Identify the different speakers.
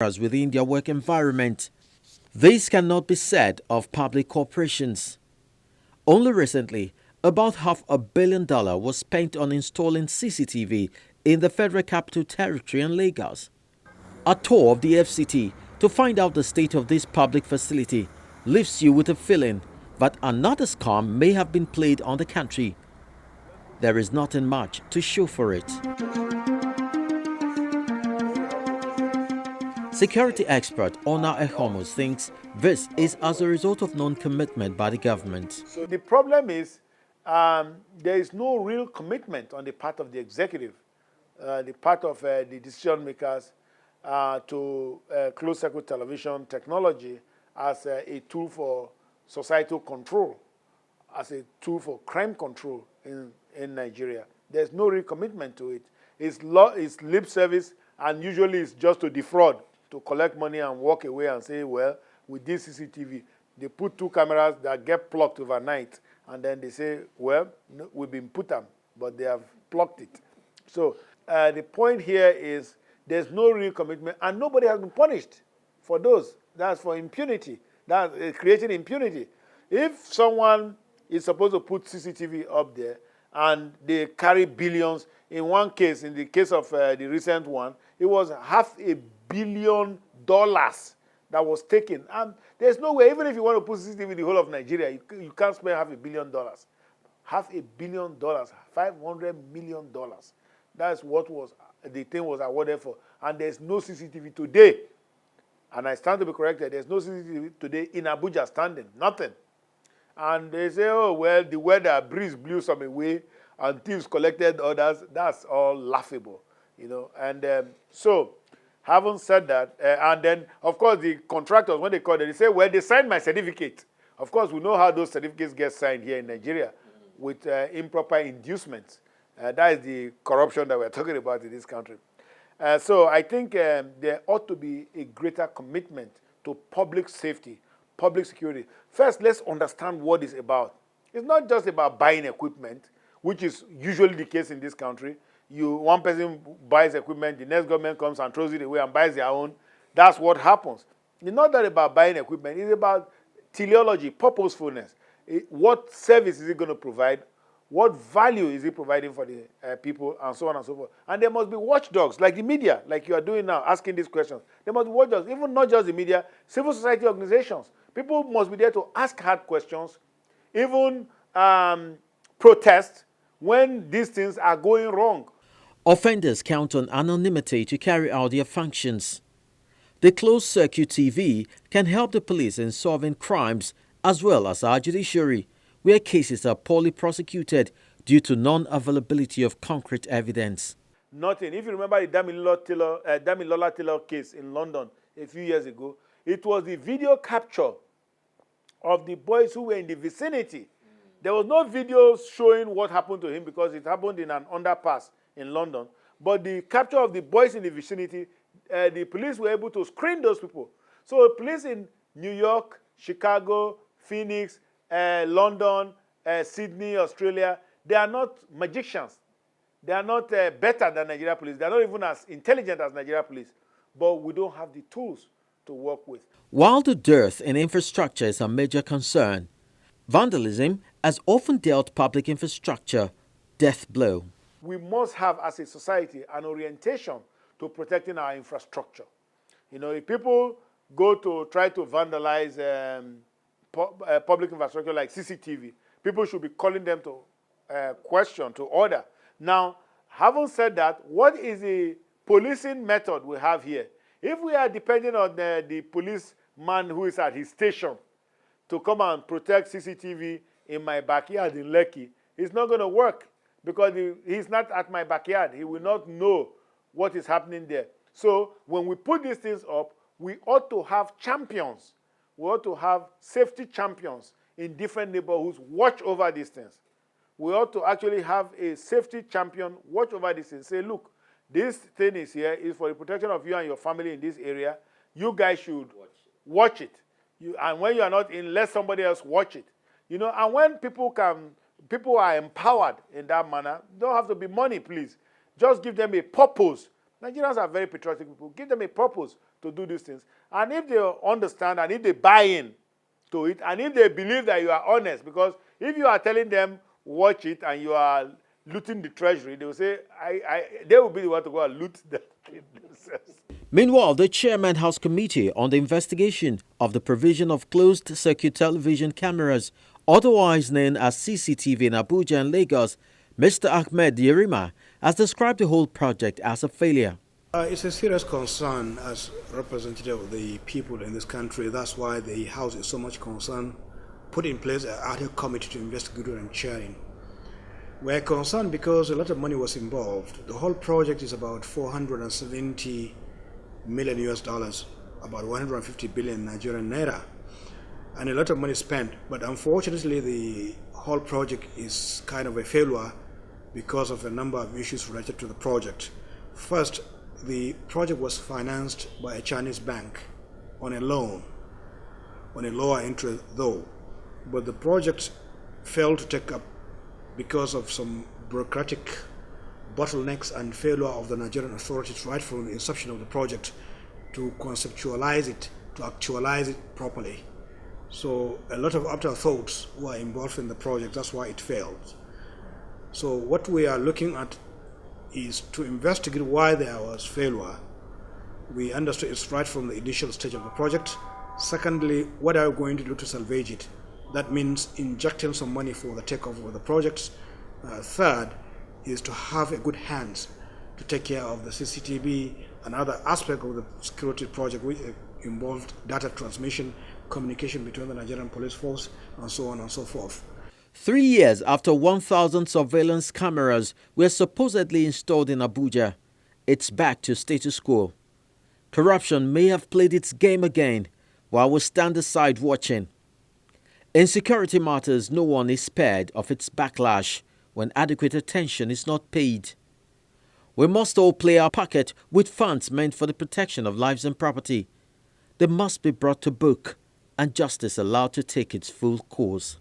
Speaker 1: within their work environment. This cannot be said of public corporations. Only recently, about $500 million was spent on installing CCTV in the Federal Capital Territory and Lagos. A tour of the FCT to find out the state of this public facility leaves you with a feeling that another scam may have been played on the country. There is nothing much to show for it. Security expert Ona Ehomos thinks this is as a result of non-commitment by the government.
Speaker 2: So the problem is there is no real commitment on the part of the executive, the part of the decision makers to closed-circuit television technology as a tool for societal control, as a tool for crime control in Nigeria. There's no real commitment to it. It's lip service, and usually it's just to defraud, to collect money and walk away and say, well, with this CCTV, they put 2 cameras that get plucked overnight, and then they say, well, no, we've been put them, but they have plucked it. So the point here is there's no real commitment, and nobody has been punished for those. That's for impunity. That's creating impunity. If someone is supposed to put CCTV up there and they carry billions, in one case, in the case of the recent one, it was $500 million that was taken. And there's no way, even if you want to put CCTV in the whole of Nigeria, you can't spend $500 million. $500 million, $500 million. That's what the thing was awarded for. And there's no CCTV today. And I stand to be corrected, there's no CCTV today in Abuja standing, nothing. And they say, oh, well, the weather, breeze blew some away, and thieves collected others. That's all laughable, you know. And so, having said that, and then, of course, the contractors, when they call it, they say, well, they signed my certificate. Of course, we know how those certificates get signed here in Nigeria with improper inducements. That is the corruption that we're talking about in this country. So I think there ought to be a greater commitment to public safety, public security. First, let's understand what it's about. It's not just about buying equipment, which is usually the case in this country. One person buys equipment, the next government comes and throws it away and buys their own. That's what happens. It's not that about buying equipment. It's about teleology, purposefulness. What service is it going to provide? What value is it providing for the people, and so on and so forth? And there must be watchdogs, like the media, like you are doing now, asking these questions. There must be watchdogs, even not just the media, civil society organizations. People must be there to ask hard questions, even protest when these things are going wrong.
Speaker 1: Offenders count on anonymity to carry out their functions. The closed-circuit TV can help the police in solving crimes as well as our judiciary, where cases are poorly prosecuted due to non-availability of concrete evidence.
Speaker 2: Nothing. If you remember the Damilola Taylor case in London a few years ago, it was the video capture of the boys who were in the vicinity. There was no video showing what happened to him because it happened in an underpass in London. But the capture of the boys in the vicinity, the police were able to screen those people. So police in New York, Chicago, Phoenix, London, Sydney, Australia, they are not magicians. They are not better than Nigeria police. They are not even as intelligent as Nigeria police. But we don't have the tools to work with.
Speaker 1: While the dearth in infrastructure is a major concern, vandalism has often dealt public infrastructure death blow.
Speaker 2: We must have, as a society, an orientation to protecting our infrastructure. You know, if people go to try to vandalize public infrastructure like CCTV, people should be calling them to question, to order. Now, having said that, what is the policing method we have here? If we are depending on the policeman who is at his station to come and protect CCTV in my backyard in Lekki, it's not going to work because he's not at my backyard. He will not know what is happening there. So when we put these things up, we ought to have champions. We ought to have safety champions in different neighborhoods watch over these things. We ought to actually have a safety champion watch over these things. Say, look, this thing is here, is for the protection of you and your family in this area. You guys should watch it. And when you are not in, let somebody else watch it. You know, and when people are empowered in that manner, don't have to be money, please. Just give them a purpose. Nigerians are very patriotic people. Give them a purpose to do these things. And if they understand and if they buy in to it, and if they believe that you are honest, because if you are telling them watch it and you are looting the treasury, they will say they will be the one to go and loot the thing themselves.
Speaker 1: Meanwhile, the Chairman House Committee on the investigation of the provision of closed-circuit television cameras, otherwise known as CCTV in Abuja and Lagos, Mr. Ahmed Yerima, has described the whole project as a failure.
Speaker 3: It's a serious concern as representative of the people in this country. That's why the House is so much concerned, put in place an ad hoc committee to investigate and chairing. We're concerned because a lot of money was involved. The whole project is about 470 million US dollars, about 150 billion Nigerian naira, and a lot of money spent. But unfortunately, the whole project is kind of a failure because of a number of issues related to the project. First, the project was financed by a Chinese bank on a loan, on a lower interest though, but the project failed to take up because of some bureaucratic bottlenecks and failure of the Nigerian authorities right from the inception of the project to conceptualize it, to actualize it properly. So a lot of afterthoughts were involved in the project, that's why it failed. So what we are looking at is to investigate why there was failure. We understood it's right from the initial stage of the project. Secondly, what are we going to do to salvage it? That means injecting some money for the takeover of the projects. Third is to have a good hands to take care of the CCTV and other aspects of the security project which involved data transmission, communication between the Nigerian police force, and so on and so forth.
Speaker 1: 3 years after 1,000 surveillance cameras were supposedly installed in Abuja, it's back to status quo. Corruption may have played its game again, while we stand aside watching. In security matters, no one is spared of its backlash when adequate attention is not paid. We must all play our part with funds meant for the protection of lives and property. They must be brought to book and justice allowed to take its full course.